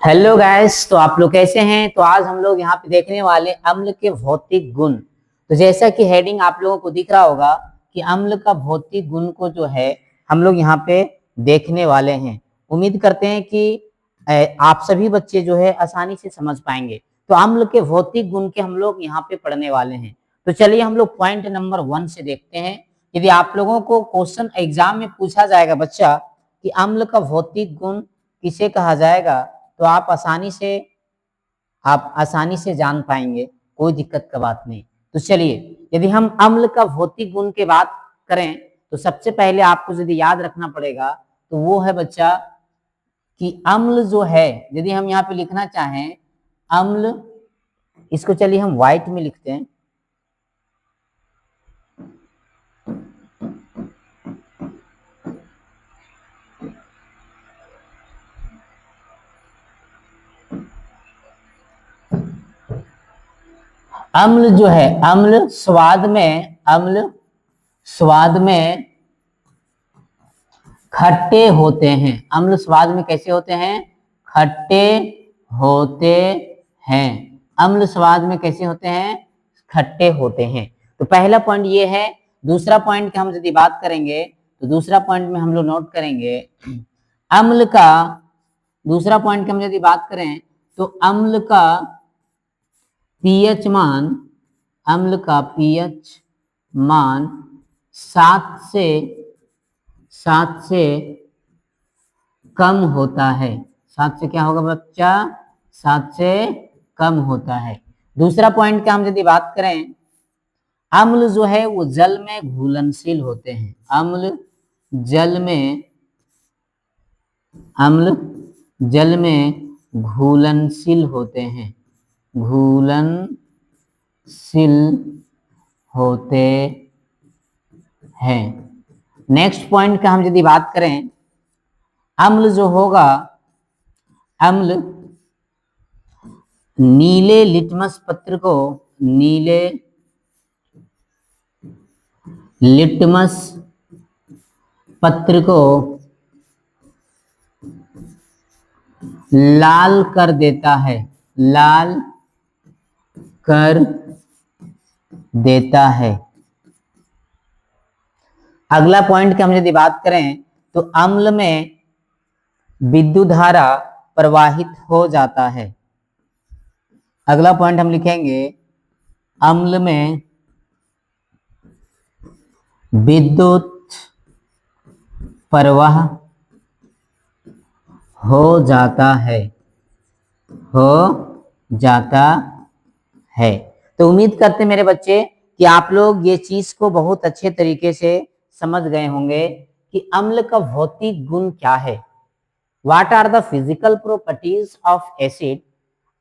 Hello guys, तो आप लोग कैसे हैं। तो आज हम लोग यहाँ पे देखने वाले अम्ल के भौतिक गुण। तो जैसा कि हेडिंग आप लोगों को दिख रहा होगा कि अम्ल का भौतिक गुण को जो है हम लोग यहाँ पे देखने वाले हैं। उम्मीद करते हैं कि आप सभी बच्चे जो है आसानी से समझ पाएंगे। तो अम्ल के भौतिक गुण के हम लोग यहाँ पे पढ़ने वाले हैं। तो चलिए हम लोग पॉइंट नंबर 1 से देखते हैं। यदि आप लोगों को क्वेश्चन एग्जाम में पूछा जाएगा बच्चा कि अम्ल का भौतिक गुण किसे कहा जाएगा, तो आप आसानी से जान पाएंगे, कोई दिक्कत का बात नहीं। तो चलिए, यदि हम अम्ल का भौतिक गुण के बात करें तो सबसे पहले आपको यदि याद रखना पड़ेगा तो वो है बच्चा कि अम्ल जो है, यदि हम यहाँ पे लिखना चाहें अम्ल, इसको चलिए हम व्हाइट में लिखते हैं। अम्ल जो है, अम्ल स्वाद में खट्टे होते हैं। अम्ल स्वाद में कैसे होते हैं? खट्टे होते हैं। अम्ल स्वाद में कैसे होते हैं? खट्टे होते हैं। तो पहला पॉइंट ये है। दूसरा पॉइंट की हम यदि बात करेंगे तो दूसरा पॉइंट में हम लोग नोट करेंगे अम्ल का, दूसरा पॉइंट की हम यदि बात करें तो अम्ल का पीएच मान, अम्ल का पीएच मान 7 से कम होता है। 7 से क्या होगा बच्चा? 7 से कम होता है। दूसरा पॉइंट का हम यदि बात करें, अम्ल जो है वो जल में घुलनशील होते हैं। अम्ल जल में घुलनशील होते हैं। घुलनशील होते हैं। नेक्स्ट पॉइंट का हम यदि बात करें, अम्ल जो होगा, अम्ल नीले लिटमस पत्र को, नीले लिटमस पत्र को लाल कर देता है। लाल कर देता है। अगला पॉइंट की हम यदि बात करें तो अम्ल में विद्युत धारा प्रवाहित हो जाता है। अगला पॉइंट हम लिखेंगे, अम्ल में विद्युत प्रवाह हो जाता है। तो उम्मीद करते मेरे बच्चे कि आप लोग ये चीज को बहुत अच्छे तरीके से समझ गए होंगे कि अम्ल का भौतिक गुण क्या है। What are the physical properties of acid.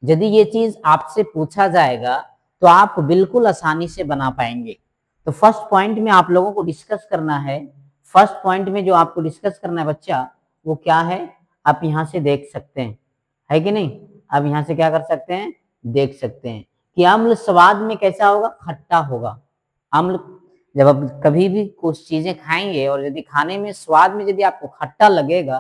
यदि ये चीज आपसे पूछा जाएगा तो आप बिल्कुल आसानी से बना पाएंगे। तो फर्स्ट पॉइंट में आप लोगों को डिस्कस करना है, फर्स्ट पॉइंट में जो आपको डिस्कस करना है बच्चा, वो क्या है? आप यहाँ से देख सकते हैं, है कि नहीं? आप यहाँ से क्या कर सकते हैं? देख सकते हैं कि अम्ल स्वाद में कैसा होगा? खट्टा होगा। अम्ल, जब आप कभी भी कुछ चीजें खाएंगे और यदि खाने में स्वाद में यदि आपको खट्टा लगेगा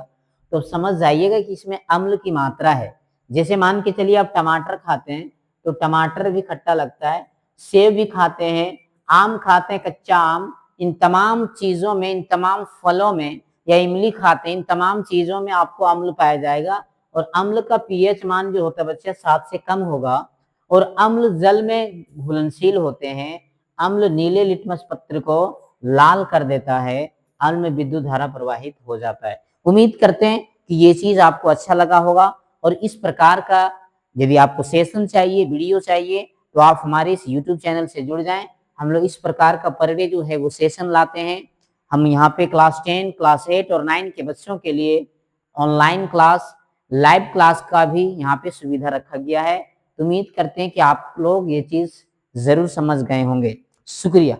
तो समझ जाइएगा कि इसमें अम्ल की मात्रा है। जैसे मान के चलिए आप टमाटर खाते हैं तो टमाटर भी खट्टा लगता है, सेब भी खाते हैं, आम खाते हैं, कच्चा आम, इन तमाम चीजों में, इन तमाम फलों में, या इमली खाते हैं, इन तमाम चीजों में आपको अम्ल पाया जाएगा। और अम्ल का पीएच मान जो होता है बच्चे 7 से कम होगा। और अम्ल जल में घुलनशील होते हैं। अम्ल नीले लिटमस पत्र को लाल कर देता है। अम्ल में विद्युत धारा प्रवाहित हो जाता है। उम्मीद करते हैं कि ये चीज आपको अच्छा लगा होगा। और इस प्रकार का यदि आपको सेशन चाहिए, वीडियो चाहिए, तो आप हमारे इस यूट्यूब चैनल से जुड़ जाएं। हम लोग इस प्रकार का पर डे जो है वो सेशन लाते हैं। हम यहाँ पे क्लास 10, क्लास 8 और 9 के बच्चों के लिए ऑनलाइन क्लास, लाइव क्लास का भी यहाँ पे सुविधा रखा गया है। तो उम्मीद करते हैं कि आप लोग ये चीज जरूर समझ गए होंगे। शुक्रिया।